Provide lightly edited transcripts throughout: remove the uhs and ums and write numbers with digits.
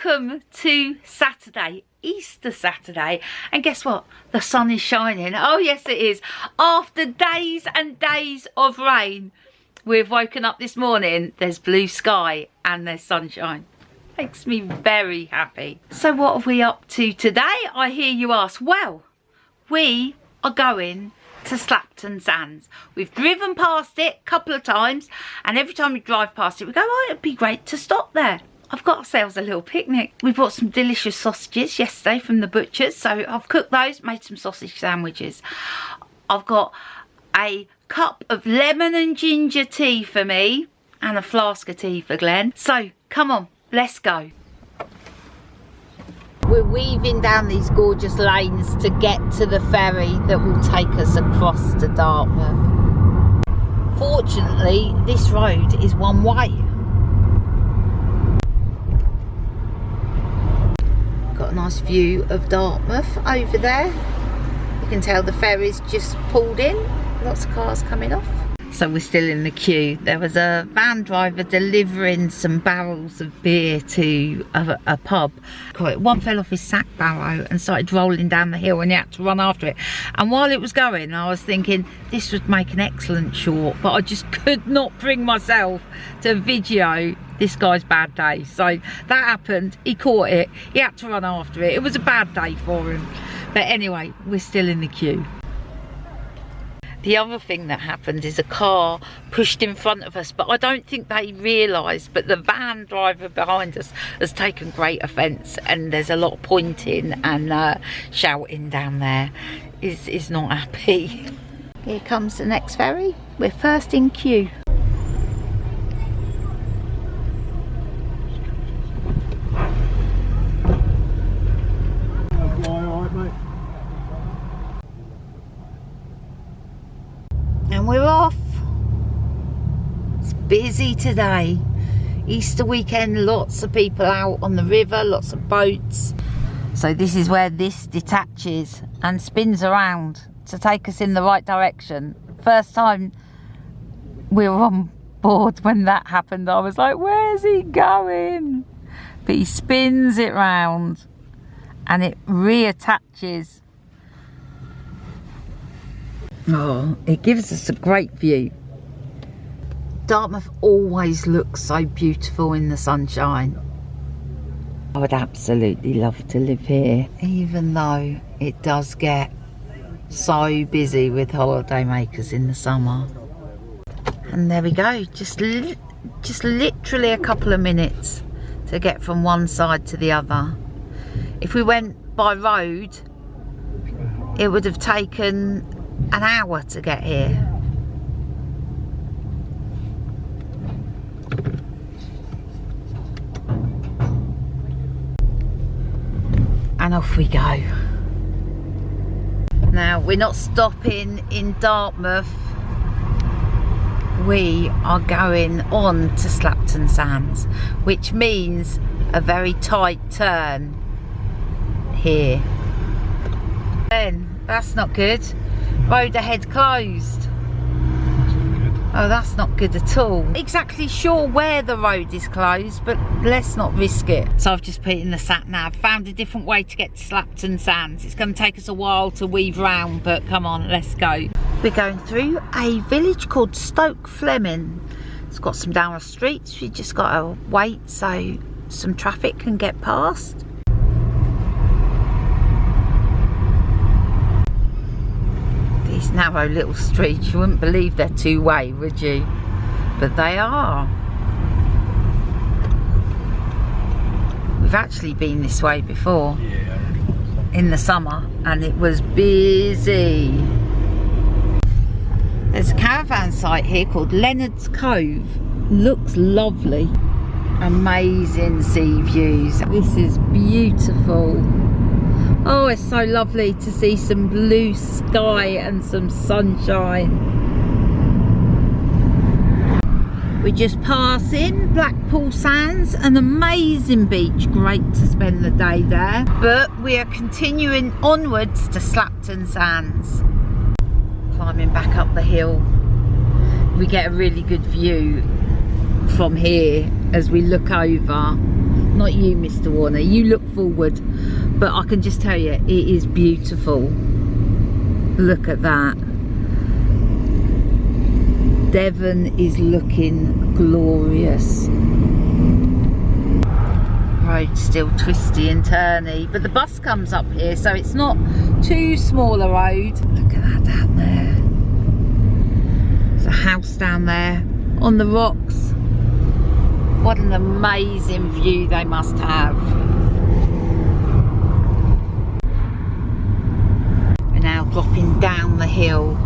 Welcome to Saturday, Easter Saturday, and guess what? The sun is shining. Oh yes it is. After days and days of rain, we've woken up this morning, there's blue sky and there's sunshine. Makes me very happy. So what are we up to today, I hear you ask? Well, we are going to Slapton Sands. We've driven past it a couple of times, and every time we drive past it we go, oh, it'd be great to stop there. I've got ourselves a little picnic. We bought some delicious sausages yesterday from the butcher's, so I've cooked those, made some sausage sandwiches. I've got a cup of lemon and ginger tea for me and a flask of tea for Glenn. So come on, let's go. We're weaving down these gorgeous lanes to get to the ferry that will take us across to Dartmouth. Fortunately, this road is one way. Got a nice view of Dartmouth over there. You can tell the ferry's just pulled in. Lots of cars coming off. So we're still in the queue. There was a van driver delivering some barrels of beer to a pub. One fell off his sack barrow and started rolling down the hill, and he had to run after it. And while it was going, I was thinking this would make an excellent short, but I just could not bring myself to video this guy's bad day. So that happened, he caught it, he had to run after it. It was a bad day for him. But anyway, we're still in the queue. The other thing that happened is a car pushed in front of us, but I don't think they realised, but the van driver behind us has taken great offence, and there's a lot of pointing and shouting down there. Is not happy. Here comes the next ferry. We're first in queue. And we're off. It's busy today. Easter weekend, lots of people out on the river, lots of boats. So this is where this detaches and spins around to take us in the right direction. First time we were on board when that happened, I was like, where's he going? But he spins it round and it reattaches. Oh, it gives us a great view. Dartmouth always looks so beautiful in the sunshine. I would absolutely love to live here, even though it does get so busy with holiday makers in the summer. And there we go, just literally a couple of minutes to get from one side to the other. If we went by road, it would have taken an hour to get here. And off we go. Now we're not stopping in Dartmouth. We are going on to Slapton Sands, which means a very tight turn here. Then that's not good. Road ahead closed. Oh, that's not good at all. Exactly sure where the road is closed, but let's not risk it. So I've just put in the sat nav, found a different way to get to Slapton Sands. It's going to take us a while to weave round, but come on, let's go. We're going through a village called Stoke Fleming. It's got some downward streets. We just got to wait so some traffic can get past. These narrow little streets, you wouldn't believe they're two-way, would you? But they are. We've actually been this way before in the summer and it was busy. There's a caravan site here called Leonard's Cove. Looks lovely. Amazing sea views. This is beautiful. Oh, it's so lovely to see some blue sky and some sunshine. We're just passing Blackpool Sands, an amazing beach, great to spend the day there. But we are continuing onwards to Slapton Sands. Climbing back up the hill. We get a really good view from here as we look over not you, Mr. Warner, you look forward, but I can just tell you, it is beautiful. Look at that. Devon is looking glorious. Road's still twisty and turny, but the bus comes up here, so it's not too small a road. Look at that down there. There's a house down there on the rocks. What an amazing view they must have. We're now dropping down the hill.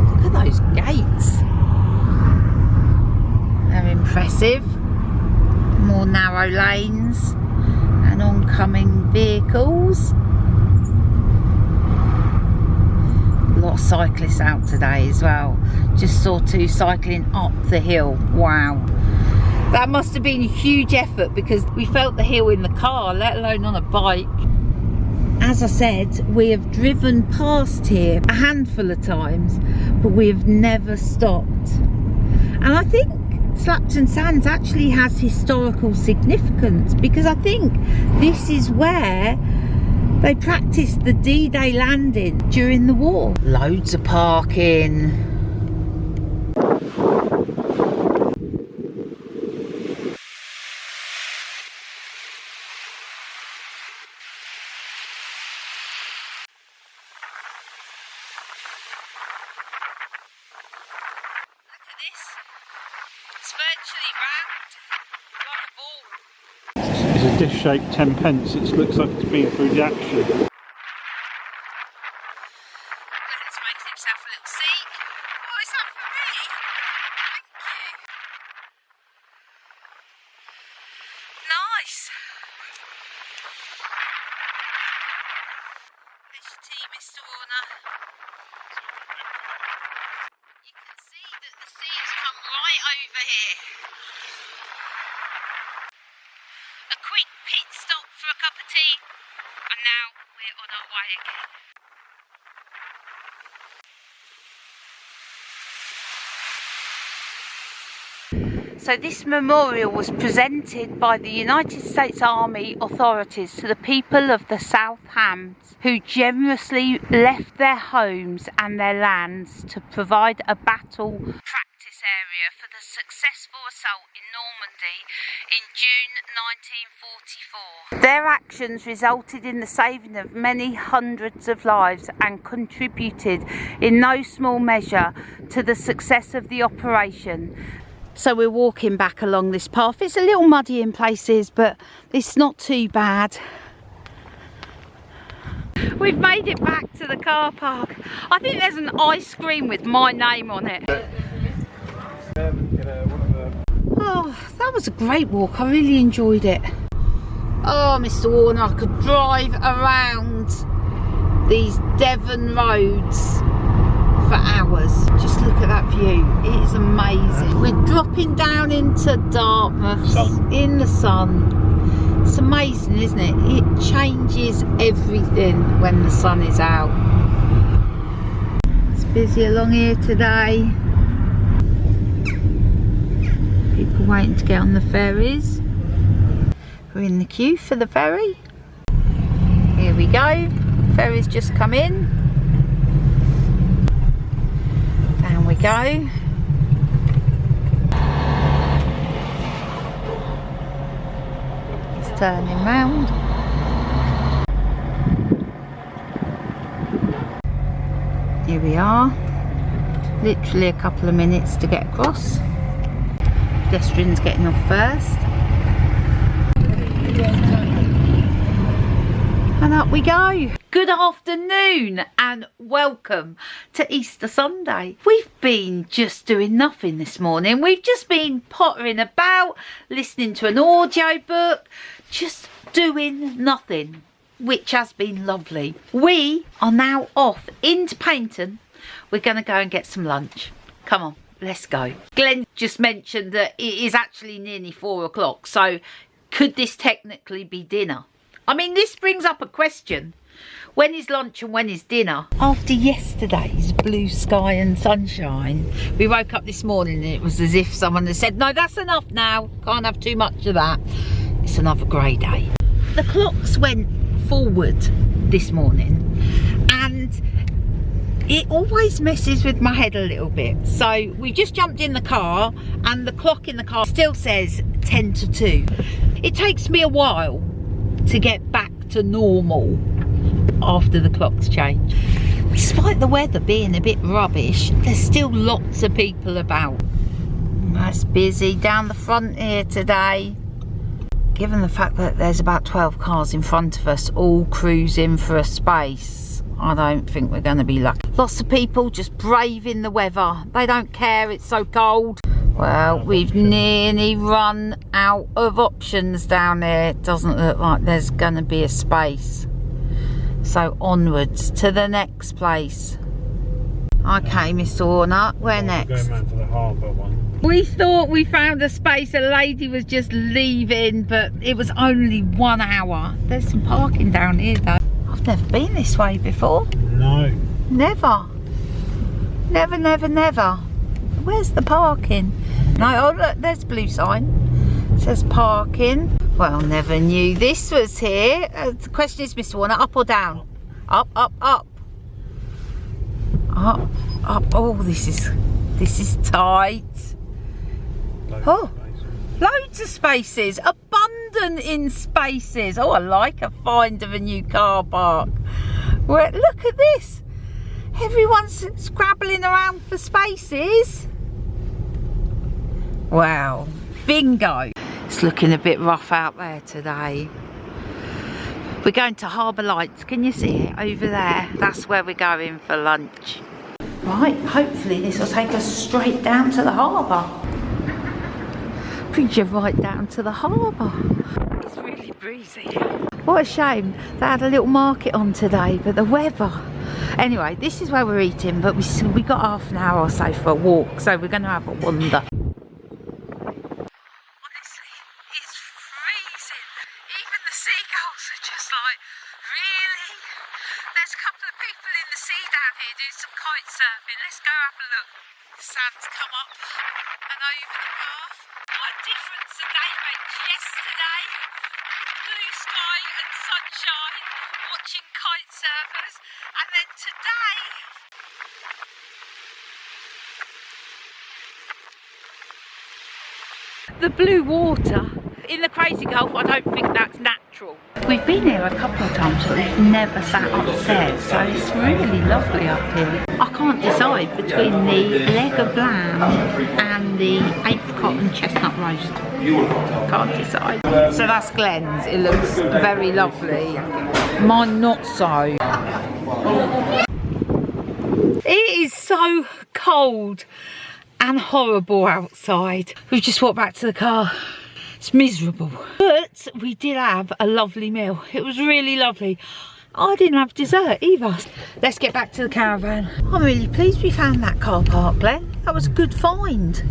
Look at those gates. They're impressive. More narrow lanes and oncoming vehicles. A lot of cyclists out today as well. Just saw two cycling up the hill. Wow, that must have been a huge effort because we felt the hill in the car, let alone on a bike. As I said, we have driven past here a handful of times, but we have never stopped. And I think Slapton Sands actually has historical significance because I think this is where they practiced the D-Day landing during the war. Loads of parking. It's a dish-shaped 10p. It looks like it's been through the action. Let's make himself a little seat. Oh, is that for me? Thank you. Nice. There's your tea, Mr. Warner. You can see that the sea has come right over here. A quick pit stop for a cup of tea, and now we're on our way again. So this memorial was presented by the United States Army authorities to the people of the South Hams, who generously left their homes and their lands to provide a battle practice area for the successful assault in Normandy in June 1944. Their actions resulted in the saving of many hundreds of lives and contributed in no small measure to the success of the operation. So we're walking back along this path. It's a little muddy in places, but it's not too bad. We've made it back to the car park. I think there's an ice cream with my name on it. Oh, that was a great walk. I really enjoyed it. Oh, Mr. Warner, I could drive around these Devon roads for hours. Just look at that view. It is amazing. We're dropping down into Dartmouth in the sun. It's amazing, isn't it? It changes everything when the sun is out. It's busy along here today. People waiting to get on the ferries. We're in the queue for the ferry. Here we go. Ferry's just come in. Down we go. It's turning round. Here we are. Literally a couple of minutes to get across. Pedestrians getting off first. And up we go. Good afternoon and welcome to Easter Sunday. We've been just doing nothing this morning. We've just been pottering about, listening to an audio book, just doing nothing, which has been lovely. We are now off into Paignton. We're going to go and get some lunch. Come on, let's go. Glenn just mentioned that it is actually nearly 4 o'clock, so could this technically be dinner? I mean, this brings up a question. when is lunch and when is dinner? After yesterday's blue sky and sunshine, we woke up this morning and it was as if someone had said, no, that's enough now, can't have too much of that. It's another grey day. The clocks went forward this morning and it always messes with my head a little bit. So we just jumped in the car and the clock in the car still says 10 to 2. It takes me a while to get back to normal after the clocks change. Despite the weather being a bit rubbish, there's still lots of people about. That's busy down the front here today. Given the fact that there's about 12 cars in front of us all cruising for a space, I don't think we're going to be lucky. Lots of people just braving the weather. They don't care, it's so cold. Well, we've nearly run out of options down there. It doesn't look like there's going to be a space. So onwards to the next place. Okay, Mr. Warner, where next? Going round to the harbour one. We thought we found a space. A lady was just leaving, but it was only 1 hour. There's some parking down here though. I've never been this way before. No. Never. Never, never, never. Where's the parking? No, oh look, there's a blue sign. It says parking. Well, never knew this was here. The question is, Mr. Warner, up or down? Up, up, up. Up, up. Oh, this is tight. Loads of spaces. Abundant in spaces. Oh, I like a find of a new car park. Well, look at this. Everyone's scrabbling around for spaces. Wow, bingo. It's looking a bit rough out there today. We're going to Harbour Lights. Can you see it over there? That's where we're going for lunch. Right, hopefully this will take us straight down to the harbour. Brings you right down to the harbour. It's really breezy. What a shame. They had a little market on today, but the weather. Anyway, this is where we're eating, but we got half an hour or so for a walk, so we're going to have a wander. Let's go have a look. The sand's come up and over the path. What a difference a day makes. Yesterday, blue sky and sunshine, watching kite surfers, and then today, the blue water in the Crazy Gulf. I don't think that's natural. We've been here a couple of times, but we've never sat upstairs, so it's really lovely up here. I can't decide between the leg of lamb and the apricot and chestnut roast. Can't decide. So that's Glenn's. It looks very lovely. Mine not so. It is so cold and horrible outside. We've just walked back to the car. It's miserable, but we did have a lovely meal. It was really lovely. I didn't have dessert either. Let's get back to the caravan. I'm really pleased we found that car park, Glenn. That was a good find.